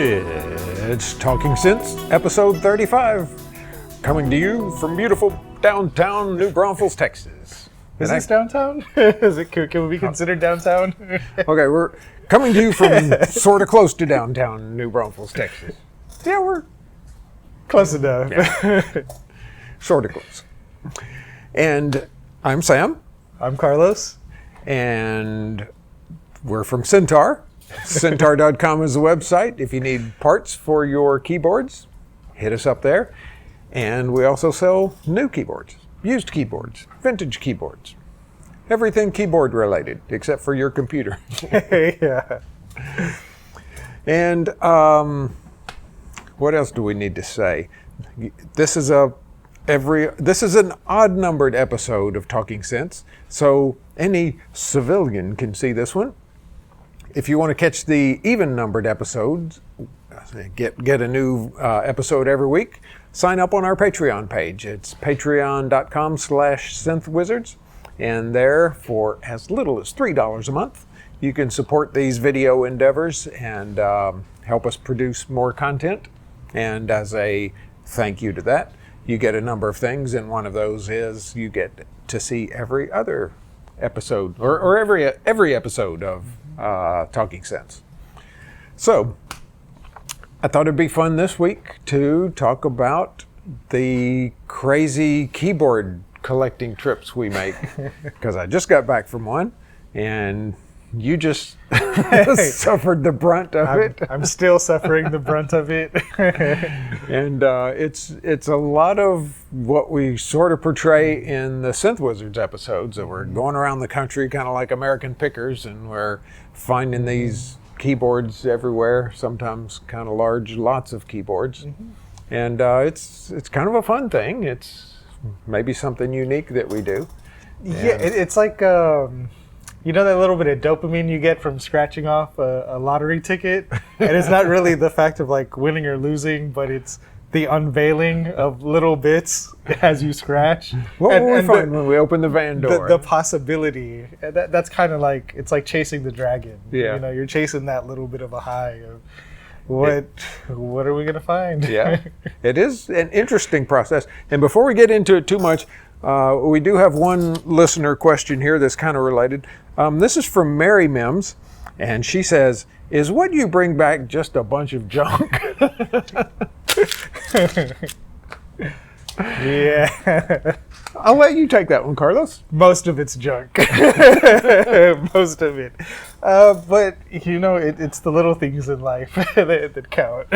It's Talking Synths, episode 35, coming to you from beautiful downtown New Braunfels, Texas. Is this downtown? Can we be considered downtown? Okay, we're coming to you from sort of close to downtown New Braunfels, Texas. Yeah, we're close enough. Yeah. Sort of close. And I'm Sam. I'm Carlos. And we're from Syntaur. Syntaur.com is the website. If you need parts for your keyboards, hit us up there. And we also sell new keyboards, used keyboards, vintage keyboards, everything keyboard related except for your computer. Yeah. And what else do we need to say? This is an odd numbered episode of Talking Synths, so any civilian can see this one. If you want to catch the even-numbered episodes, get a new episode every week, sign up on our Patreon page. It's patreon.com/synthwizards. And there, for as little as $3 a month, you can support these video endeavors and help us produce more content. And as a thank you to that, you get a number of things, and one of those is you get to see every other episode, or every episode of Talking Synths. So, I thought it'd be fun this week to talk about the crazy keyboard collecting trips we make, because I just got back from one, and you just suffered the brunt of it. I'm still suffering the brunt of it. And it's a lot of what we sort of portray in the Synth Wizards episodes, that we're going around the country kind of like American pickers, and we're finding these keyboards everywhere, sometimes kind of large lots of keyboards. And it's kind of a fun thing. It's maybe something unique that we do. Yeah, it's like... you know that little bit of dopamine you get from scratching off a lottery ticket? And it's not really the fact of like winning or losing, but it's the unveiling of little bits as you scratch. What will we find when we open the van door? The possibility. That's kind of like, it's like chasing the dragon. Yeah. You know, you're chasing that little bit of a high of what are we going to find? Yeah, it is an interesting process. And before we get into it too much, we do have one listener question here that's kind of related. This is from Mary Mims, and she says, "Is what you bring back just a bunch of junk?" Yeah. I'll let you take that one, Carlos. Most of it's junk. Most of it. But, you know, it's the little things in life that count.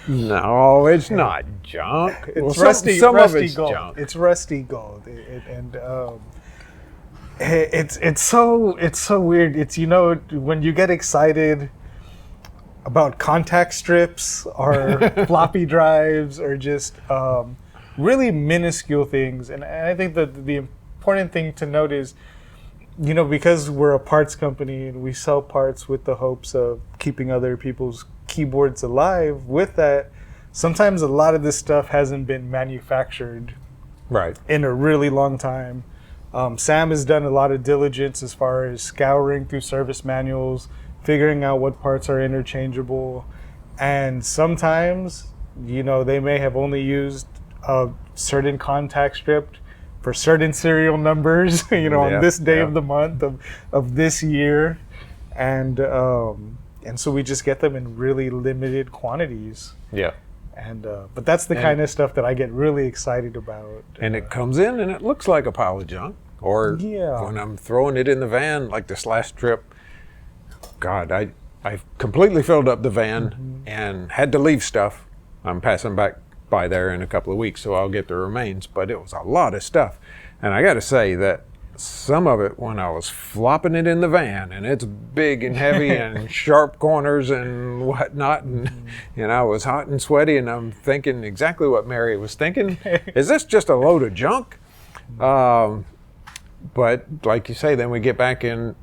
No, it's not junk. It's Well, rusty some of it's gold. junk. It's rusty gold, it's so weird. It's, you know, when you get excited about contact strips or floppy drives or just really minuscule things, and I think that the important thing to note is, you know, because we're a parts company and we sell parts with the hopes of keeping other people's keyboards alive, with that, sometimes a lot of this stuff hasn't been manufactured Right. in a really long time. Sam has done a lot of diligence as far as scouring through service manuals, figuring out what parts are interchangeable, and sometimes, you know, they may have only used a certain contact strip for certain serial numbers, you know, on this day of the month of this year, and so we just get them in really limited quantities. Yeah. And but that's the kind of stuff that I get really excited about. And it comes in and it looks like a pile of junk. Or when I'm throwing it in the van, like this last trip, God, I completely filled up the van and had to leave stuff. I'm passing back by there in a couple of weeks, so I'll get the remains. But it was a lot of stuff. And I got to say that some of it, when I was flopping it in the van, and it's big and heavy and sharp corners and whatnot, and I was hot and sweaty, and I'm thinking exactly what Mary was thinking. Is this just a load of junk? But like you say, then we get back in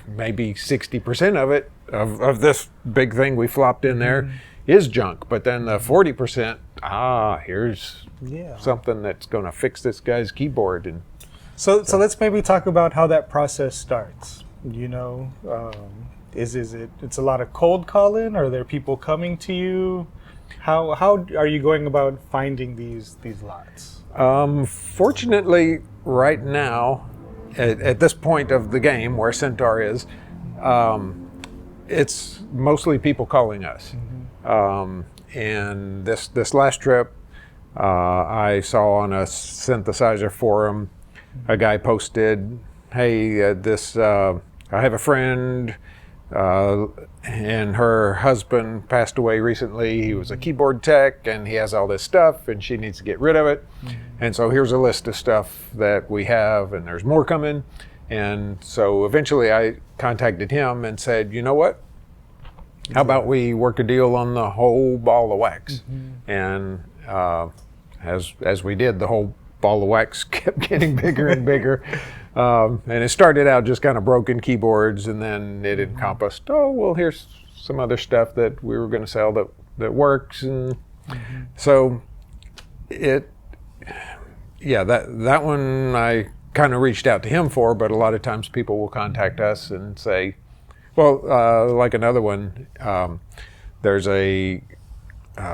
maybe 60% of it, of this big thing we flopped in there, is junk. But then the 40%, here's something that's going to fix this guy's keyboard. And so let's maybe talk about how that process starts. You know, it's a lot of cold calling? Are there people coming to you? How are you going about finding these lots? Fortunately, right now, at this point of the game where Syntaur is, it's mostly people calling us. And this last trip, I saw on a synthesizer forum, a guy posted, "Hey, I have a friend, and her husband passed away recently. He was a keyboard tech, and he has all this stuff, and she needs to get rid of it. And so here's a list of stuff that we have, and there's more coming." And so eventually I contacted him and said, "You know what? How about we work a deal on the whole ball of wax?" And as we did, the whole ball of wax kept getting bigger and bigger. And it started out just kind of broken keyboards, and then it encompassed, oh, well, here's some other stuff that we were going to sell that works. And so that one I kind of reached out to him for, but a lot of times people will contact us and say, well, like another one, there's a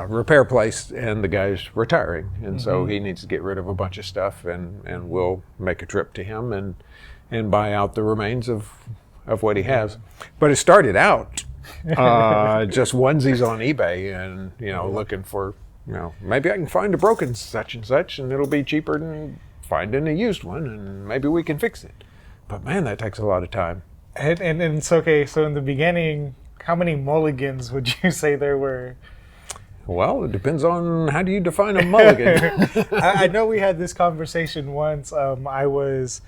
repair place, and the guy's retiring, and so he needs to get rid of a bunch of stuff, and we'll make a trip to him and buy out the remains of what he has. But it started out just onesies on eBay, and looking for, maybe I can find a broken such and such, and it'll be cheaper than finding a used one, and maybe we can fix it. But man, that takes a lot of time. And it's okay. So in the beginning, how many mulligans would you say there were? Well, it depends on how do you define a mulligan. I know we had this conversation once. I was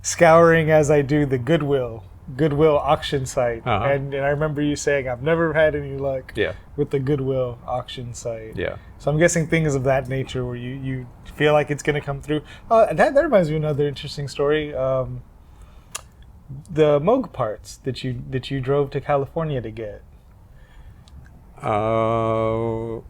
scouring as I do the Goodwill auction site, and I remember you saying I've never had any luck with the Goodwill auction site. Yeah. So I'm guessing things of that nature where you feel like it's going to come through. That reminds me of another interesting story. The Moog parts that you drove to California to get. Oh.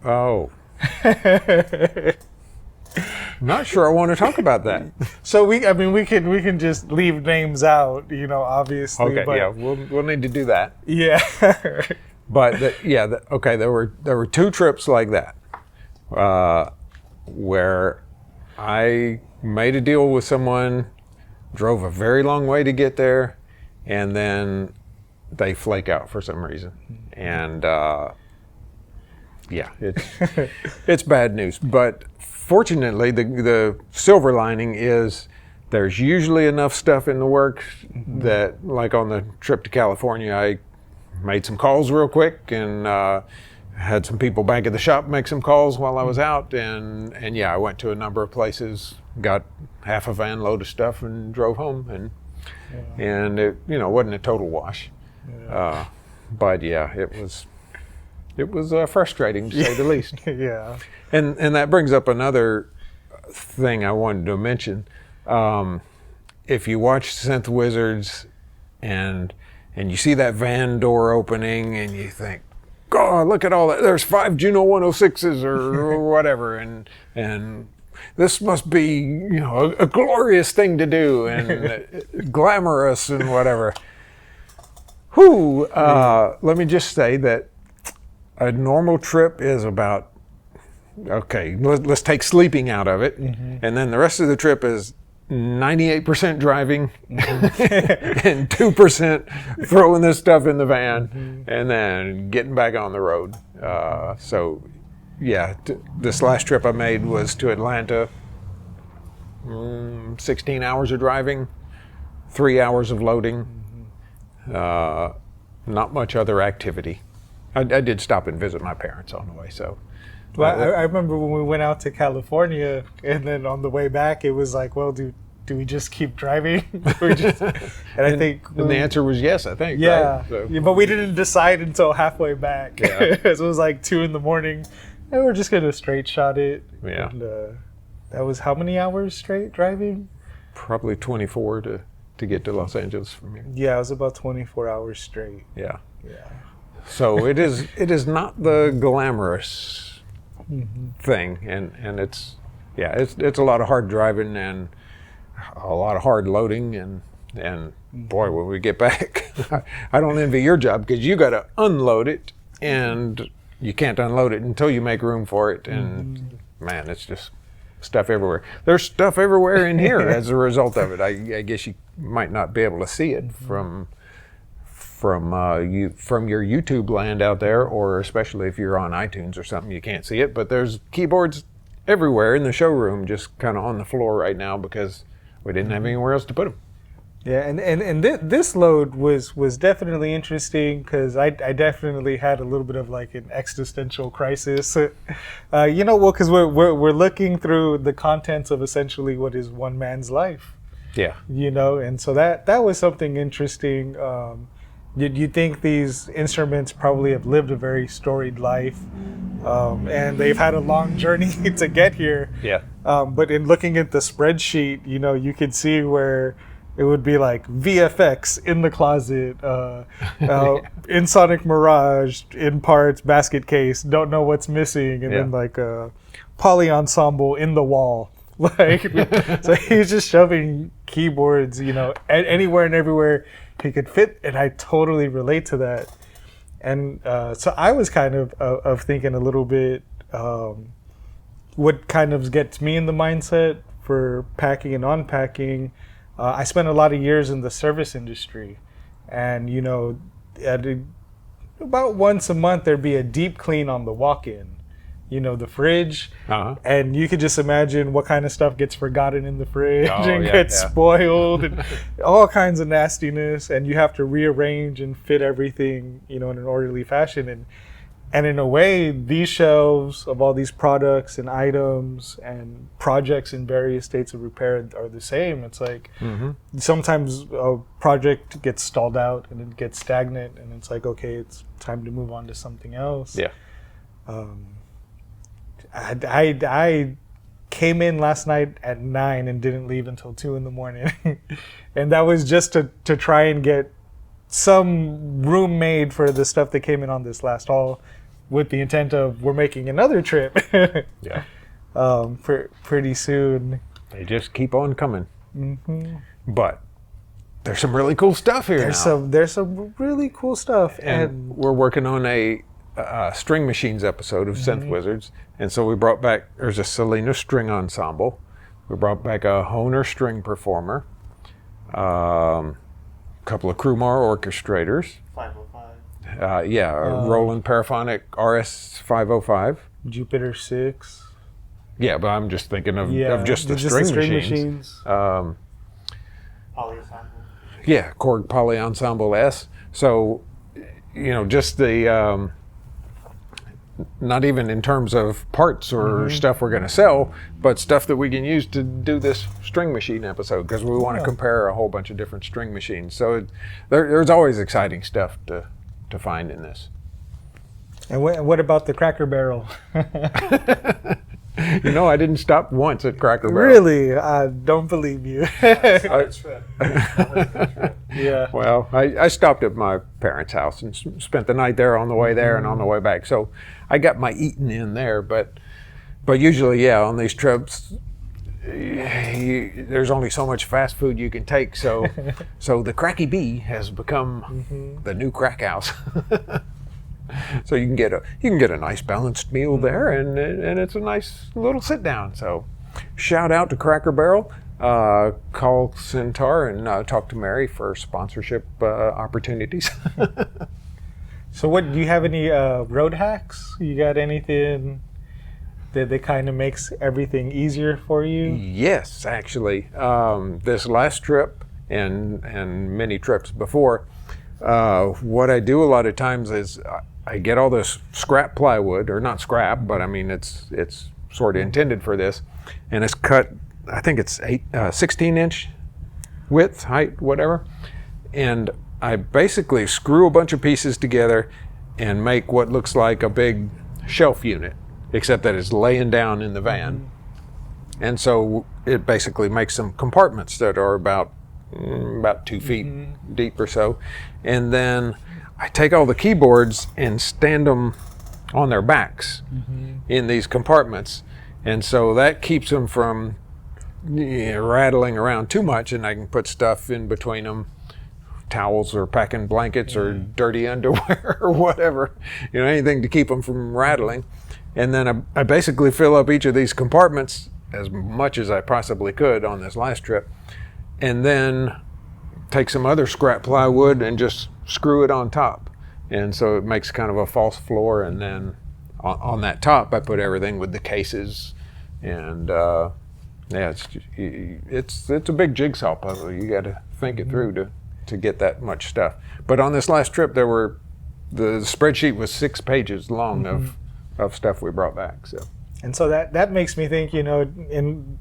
Not sure I want to talk about that. So we can just leave names out, obviously. Okay, but we'll need to do that. Yeah. But there were two trips like that, where I made a deal with someone, drove a very long way to get there, and then they flake out for some reason, and it's bad news. But fortunately, the silver lining is there's usually enough stuff in the works that, like on the trip to California, I made some calls real quick and had some people back at the shop make some calls while I was out, and I went to a number of places, got half a van load of stuff, and drove home, and it wasn't a total wash, but it was frustrating, to say the least. Yeah. And that brings up another thing I wanted to mention. If you watch Synth Wizards and you see that van door opening and you think, God, look at all that. There's 5 Juno 106s or whatever. And this must be, a glorious thing to do and glamorous and whatever. Let me just say that a normal trip is about, let's take sleeping out of it, and then the rest of the trip is 98% driving and 2% throwing this stuff in the van and then getting back on the road. This last trip I made was to Atlanta, 16 hours of driving, 3 hours of loading, not much other activity. I did stop and visit my parents on the way, so. Well, I remember when we went out to California, and then on the way back, it was like, well, do we just keep driving? I think the answer was yes, I think. Yeah, right? So. Yeah, but we didn't decide until halfway back. Yeah. So it was like 2 a.m, and we're just gonna straight shot it. Yeah. And, that was how many hours straight driving? Probably 24 to get to Los Angeles from here. Yeah, it was about 24 hours straight. Yeah. Yeah. So it is not the glamorous thing, and it's a lot of hard driving and a lot of hard loading, and And boy, when we get back, I don't envy your job because you got to unload it, and you can't unload it until you make room for it. And man, it's just stuff everywhere. There's stuff everywhere in here as a result of it. I guess you might not be able to see it from your YouTube land out there, or especially if you're on iTunes or something, you can't see it. But there's keyboards everywhere in the showroom, just kind of on the floor right now because we didn't have anywhere else to put them. Yeah, and this load was definitely interesting because I definitely had a little bit of like an existential crisis. Because we're looking through the contents of essentially what is one man's life. Yeah. And so that was something interesting. You think these instruments probably have lived a very storied life, and they've had a long journey to get here. Yeah. But in looking at the spreadsheet, you could see where it would be like VFX in the closet, in Sonic Mirage, in parts, basket case, don't know what's missing, and then like a poly ensemble in the wall. Like, so he's just shoving keyboards, anywhere and everywhere he could fit, and I totally relate to that. And so I was kind of thinking a little bit, what kind of gets me in the mindset for packing and unpacking. I spent a lot of years in the service industry, and about once a month there'd be a deep clean on the walk-in, the fridge, and you could just imagine what kind of stuff gets forgotten in the fridge gets spoiled and all kinds of nastiness, and you have to rearrange and fit everything, in an orderly fashion. And in a way, these shelves of all these products and items and projects in various states of repair are the same. It's like sometimes a project gets stalled out and it gets stagnant, and it's like, okay, it's time to move on to something else. Yeah. I came in last night at 9 and didn't leave until 2 a.m. And that was just to try and get some room made for the stuff that came in on this last haul, with the intent of we're making another trip pretty soon. They just keep on coming. But there's some really cool stuff here now. There's some really cool stuff. And we're working on a string machines episode of Synth Wizards. And so we brought back, there's a Selena string ensemble. We brought back a Hohner string performer. Couple of Krumar orchestrators. 505. Roland Paraphonic RS 505. Jupiter 6. Yeah, but I'm just thinking of just the string machines. Poly ensemble. Yeah, Korg Poly Ensemble S. So, just the, not even in terms of parts or stuff we're going to sell, but stuff that we can use to do this string machine episode, because we want to compare a whole bunch of different string machines. So there's always exciting stuff to find in this. And what about the Cracker Barrel? I didn't stop once at Cracker Barrel. Really? I don't believe you. Yeah. Well, I stopped at my parents' house and spent the night there on the way there and on the way back. So I got my eating in there. But usually, on these trips, there's only so much fast food you can take. So the Cracky Bee has become the new crack house. So you can get a nice balanced meal there, and it's a nice little sit down. So shout out to Cracker Barrel. Call Syntaur and talk to Mary for sponsorship opportunities. So do you have any road hacks? You got anything that kind of makes everything easier for you? Yes, actually. This last trip and many trips before, what I do a lot of times is I get all this scrap plywood, or not scrap, but I mean it's sort of intended for this, and it's cut, I think it's 16-inch width, height, whatever, and I basically screw a bunch of pieces together and make what looks like a big shelf unit, except that it's laying down in the van. And so it basically makes some compartments that are about 2 feet deep or so. And then I take all the keyboards and stand them on their backs in these compartments. And so that keeps them from rattling around too much, and I can put stuff in between them, towels or packing blankets or dirty underwear or whatever, anything to keep them from rattling. And then I basically fill up each of these compartments as much as I possibly could on this last trip, and then take some other scrap plywood and just screw it on top. And so it makes kind of a false floor, and then on that top I put everything with the cases, and it's a big jigsaw puzzle. You got to think it through to get that much stuff. But on this last trip, the spreadsheet was 6 pages long of stuff we brought back. So. And so that makes me think, in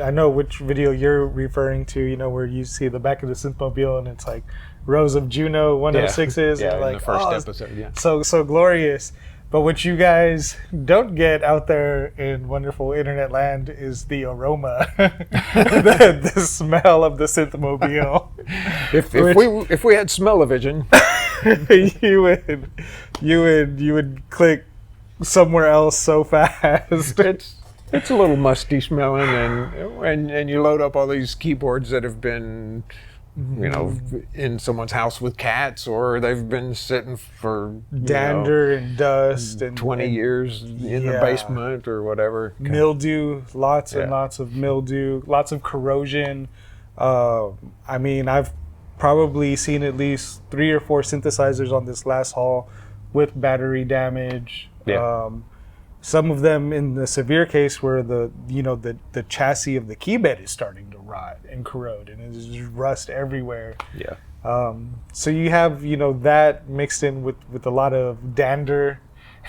I know which video you're referring to, where you see the back of the Synthmobile and it's like rows of Juno 106s. Yeah, and like, in the first episode, yeah. So glorious. But what you guys don't get out there in wonderful internet land is the aroma, the smell of the Synthmobile. If we had smell-o-vision, you would click somewhere else so fast. It's a little musty smelling, and you load up all these keyboards that have been in someone's house with cats, or they've been sitting for dander and dust and 20 years in the basement or whatever. Mildew, lots and lots of mildew, lots of corrosion. I mean, I've probably seen at least 3 or 4 synthesizers on this last haul with battery damage. Some of them in the severe case where the chassis of the key bed is starting to rot and corrode, and there's just rust everywhere. So you have that mixed in with a lot of dander,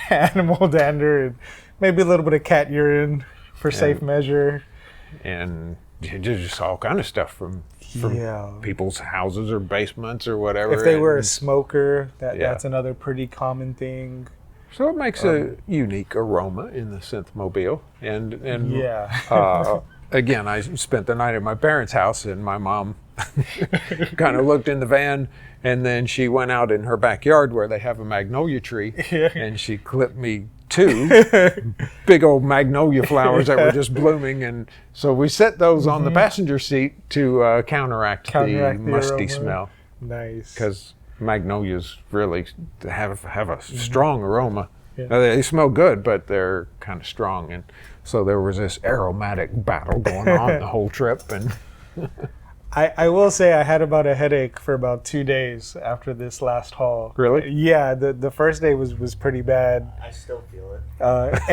animal dander, and maybe a little bit of cat urine for safe measure, and just all kind of stuff from people's houses or basements or whatever. If they were a smoker, that's another pretty common thing. So it makes a unique aroma in the Synthmobile. And again, I spent the night at my parents' house, and my mom kind of looked in the van, and then she went out in her backyard where they have a magnolia tree, and she clipped me 2 big old magnolia flowers that were just blooming. And so we set those on the passenger seat to counteract the musty aroma. Smell. Nice. Because magnolias really have a strong aroma. They smell good, but they're kind of strong, and so there was this aromatic battle going on the whole trip. And I will say I had about a headache for about 2 days after this last haul. Really? Yeah, the first day was pretty bad. I still feel it.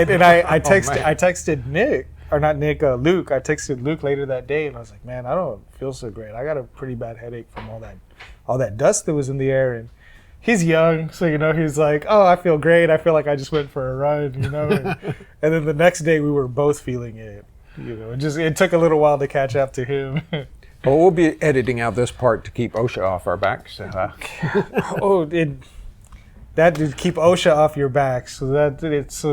And I texted Nick, or not Nick, Luke. I texted Luke later that day, and I was like, man, I don't feel so great. I got a pretty bad headache from all that dust that was in the air. And he's young, so he's like, oh, I feel great. I feel like I just went for a run, and then the next day we were both feeling it. It took a little while to catch up to him. Well, we'll be editing out this part to keep OSHA off our backs. That did keep OSHA off your back. So that it's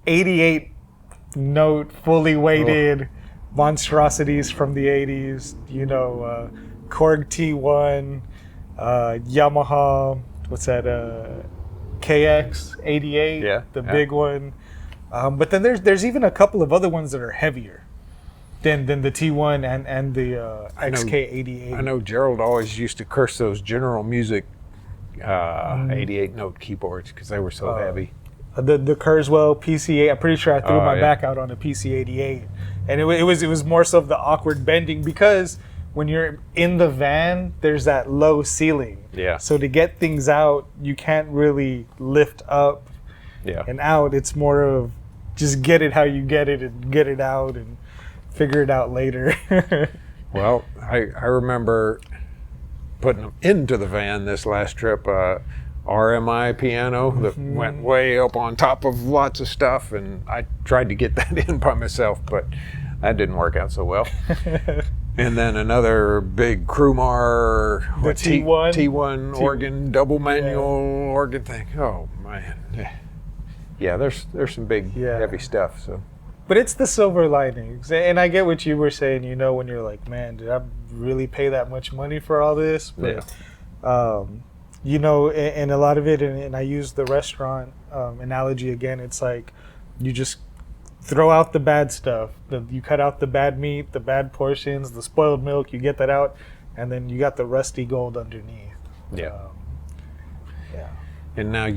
88 note, fully weighted monstrosities from the 80s. Korg T1, Yamaha. What's that? KX88, the big one. But then there's even a couple of other ones that are heavier than the T1 and the XK88. I know Gerald always used to curse those General Music 88 note keyboards because they were so heavy. The Kurzweil PC8. I'm pretty sure I threw my back out on a PC88, and it was more so of the awkward bending because when you're in the van, there's that low ceiling. So to get things out, you can't really lift up and out. It's more of just get it how you get it and get it out and figure it out later. Well, I remember putting them into the van this last trip. RMI piano that went way up on top of lots of stuff, and I tried to get that in by myself, but that didn't work out so well. And then another big Krumar T1 organ, double manual organ thing. Oh man, there's some big heavy stuff. So, but it's the silver linings, and I get what you were saying. When you're like, man, did I really pay that much money for all this? But, and a lot of it, and I use the restaurant analogy again. It's like you just throw out the bad stuff. You cut out the bad meat, the bad portions, the spoiled milk. You get that out, and then you got the rusty gold underneath. Yeah. Yeah. And now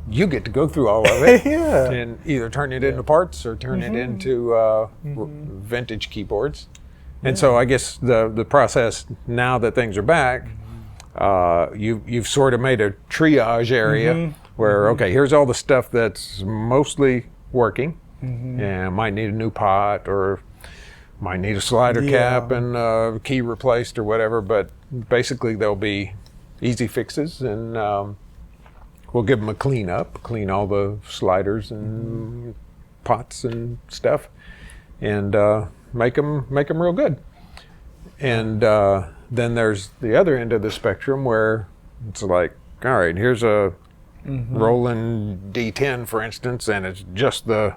you get to go through all of it Yeah. and either turn it into parts or turn it into vintage keyboards. And so I guess the process now that things are back, you've sort of made a triage area where, okay, here's all the stuff that's mostly working and might need a new pot or might need a slider cap and a key replaced or whatever, but basically there'll be easy fixes, and we'll give them a clean all the sliders and pots and stuff, and make them real good. And then there's the other end of the spectrum where it's like, all right, here's a Roland D10, for instance, and it's just the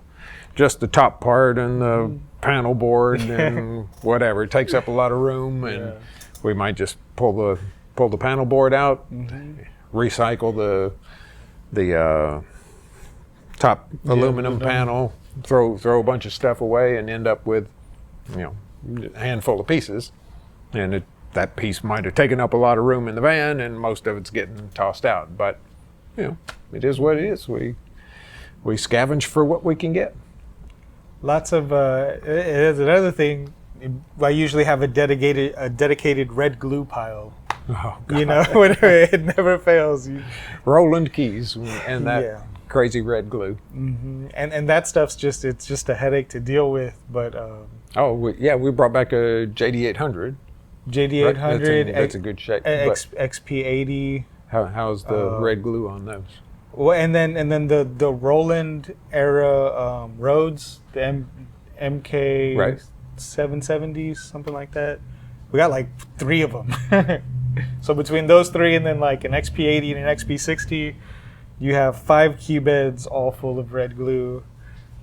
top part and the panel board and whatever. It takes up a lot of room, and we might just pull the panel board out, recycle the top aluminum panel, throw a bunch of stuff away, and end up with a handful of pieces. And that piece might have taken up a lot of room in the van, and most of it's getting tossed out. But it is what it is. We scavenge for what we can get. Lots of it is another thing. I usually have a dedicated red glue pile. Oh, God. It never fails. Roland keys and that crazy red glue. And that stuff's just a headache to deal with. But we brought back a JD800. JD800. That's a good shape. XP80. How's the red glue on those? Well, and then the Roland era Rhodes, the MK 770s, something like that. We got like 3 of them. So between those 3 and then like an XP80 and an XP60, you have 5 key beds all full of red glue.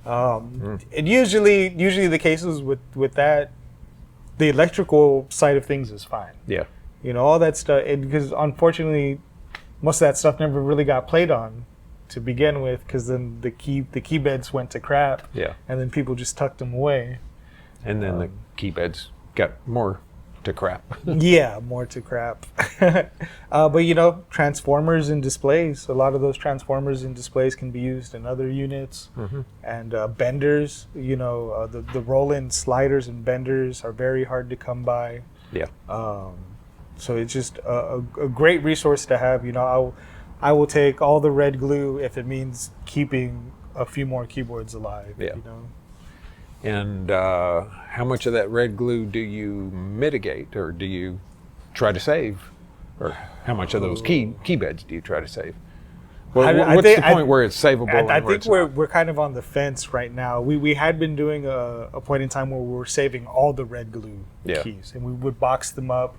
And usually the cases with that, the electrical side of things is fine. Yeah. All that stuff, because unfortunately, most of that stuff never really got played on to begin with, because then the key beds went to crap. Yeah. And then people just tucked them away. And then the key beds got more to crap. Yeah, more to crap. But transformers and displays. A lot of those transformers and displays can be used in other units. And benders. The Roland sliders and benders are very hard to come by. Yeah. So it's just a great resource to have. I will take all the red glue if it means keeping a few more keyboards alive. Yeah. And how much of that red glue do you mitigate, or do you try to save? Or how much of those key beds do you try to save? Well, what's the point where it's savable? I think we're kind of on the fence right now. We had been doing a point in time where we were saving all the red glue keys, and we would box them up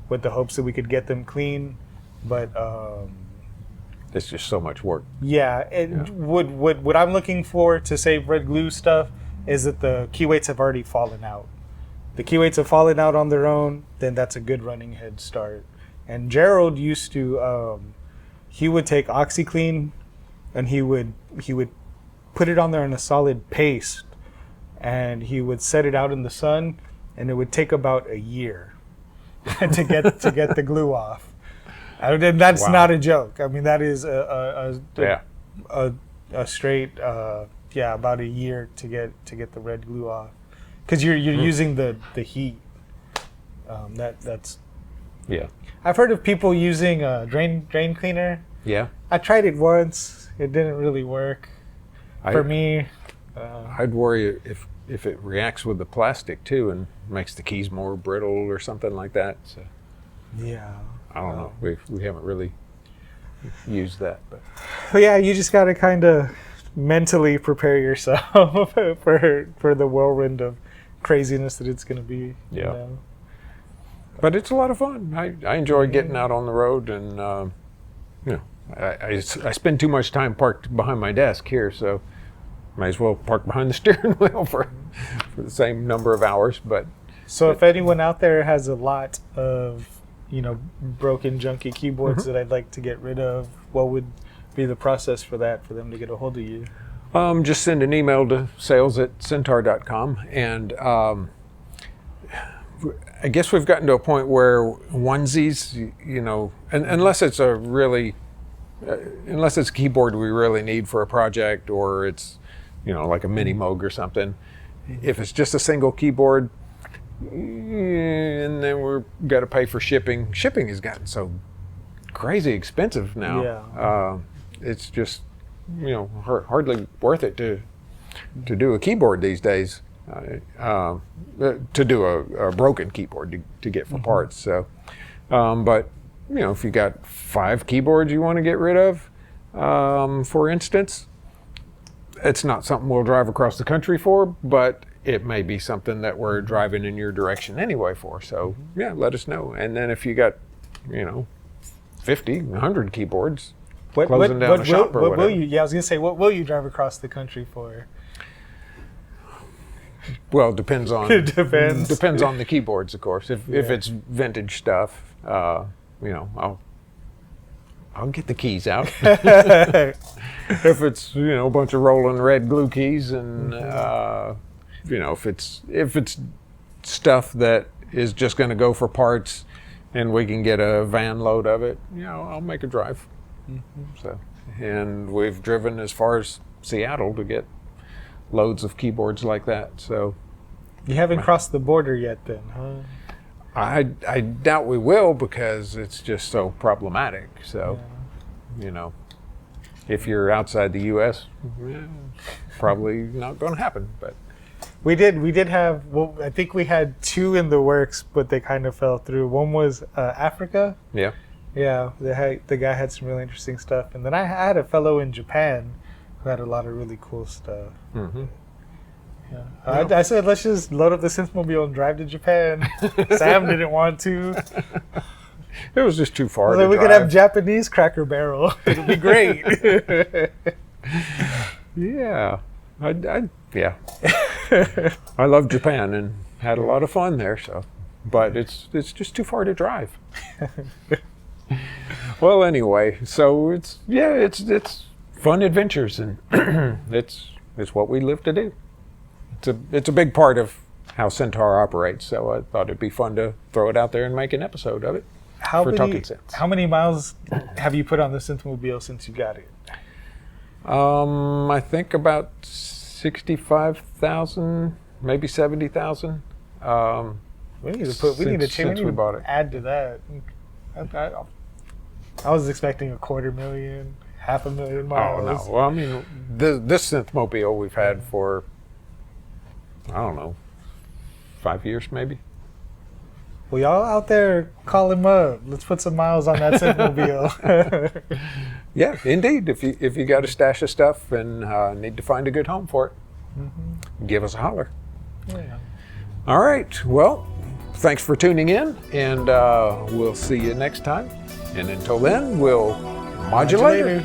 with the hopes that we could get them clean. But it's just so much work. Yeah. What I'm looking for to save red glue stuff is that the key weights have already fallen out. The key weights have fallen out on their own, then that's a good running head start. And Gerald used to, he would take OxyClean and he would put it on there in a solid paste, and he would set it out in the sun, and it would take about a year to get the glue off. And that's not a joke. I mean, that is a straight about a year to get the red glue off, because you're using the heat. That's I've heard of people using drain cleaner. Yeah, I tried it once. It didn't really work for me. I'd worry if it reacts with the plastic too and makes the keys more brittle or something like that. So yeah, I don't know. We haven't really used that, but yeah, you just got to kind of mentally prepare yourself for the whirlwind of craziness that it's going to be. Yeah. But it's a lot of fun. I enjoy getting out on the road, and I spend too much time parked behind my desk here, so might as well park behind the steering wheel for the same number of hours. But if anyone out there has a lot of broken, junky keyboards that I'd like to get rid of, what would be the process for them to get a hold of you? Just send an email to sales@syntaur.com, and I guess we've gotten to a point where onesies, unless it's unless it's a keyboard we really need for a project, or it's, like a mini Moog or something. If it's just a single keyboard, and then we're got to pay for shipping. Shipping has gotten so crazy expensive now. Yeah. It's just, hardly worth it to do a keyboard these days. To do a broken keyboard to get for parts. So, but if you got 5 keyboards you want to get rid of, for instance, it's not something we'll drive across the country for, but it may be something that we're driving in your direction anyway for. So yeah, let us know. And then if you got 50, 100 keyboards, closing down a shop or whatever. What will you? Yeah, I was gonna say, what will you drive across the country for? Well, it depends on Depends on the keyboards, of course. If it's vintage stuff, I'll get the keys out. If it's a bunch of rolling red glue keys, and if it's stuff that is just going to go for parts, and we can get a van load of it, I'll make a drive. So, and we've driven as far as Seattle to get loads of keyboards like that. So you haven't crossed the border yet, then, huh? I doubt we will, because it's just so problematic. So, if you're outside the U.S., probably not going to happen. But we did have. Well, I think we had 2 in the works, but they kind of fell through. One was Africa. Yeah. Yeah, the guy had some really interesting stuff, and then I had a fellow in Japan who had a lot of really cool stuff. Mm-hmm. Yeah. I said, let's just load up the Synthmobile and drive to Japan. Sam didn't want to. It was just too far. We could have Japanese Cracker Barrel. It'll be great. Yeah, yeah. I love Japan and had a lot of fun there. So, but it's just too far to drive. Well, anyway, so it's fun adventures, and it's what we live to do. It's a big part of how Syntaur operates, so I thought it'd be fun to throw it out there and make an episode of it. Talking Synths. How many miles have you put on the Synthmobile since you got it? I think about 65,000, maybe 70,000. We need to add to that. I was expecting 250,000, 500,000 miles. Oh no! Well, I mean, this Synthmobile we've had for, I don't know, 5 years maybe. Well, y'all out there, call him up. Let's put some miles on that Synthmobile. Yeah, indeed. If you got a stash of stuff and need to find a good home for it, give us a holler. Yeah. All right. Well, thanks for tuning in, and we'll see you next time. And until then, we'll modulate.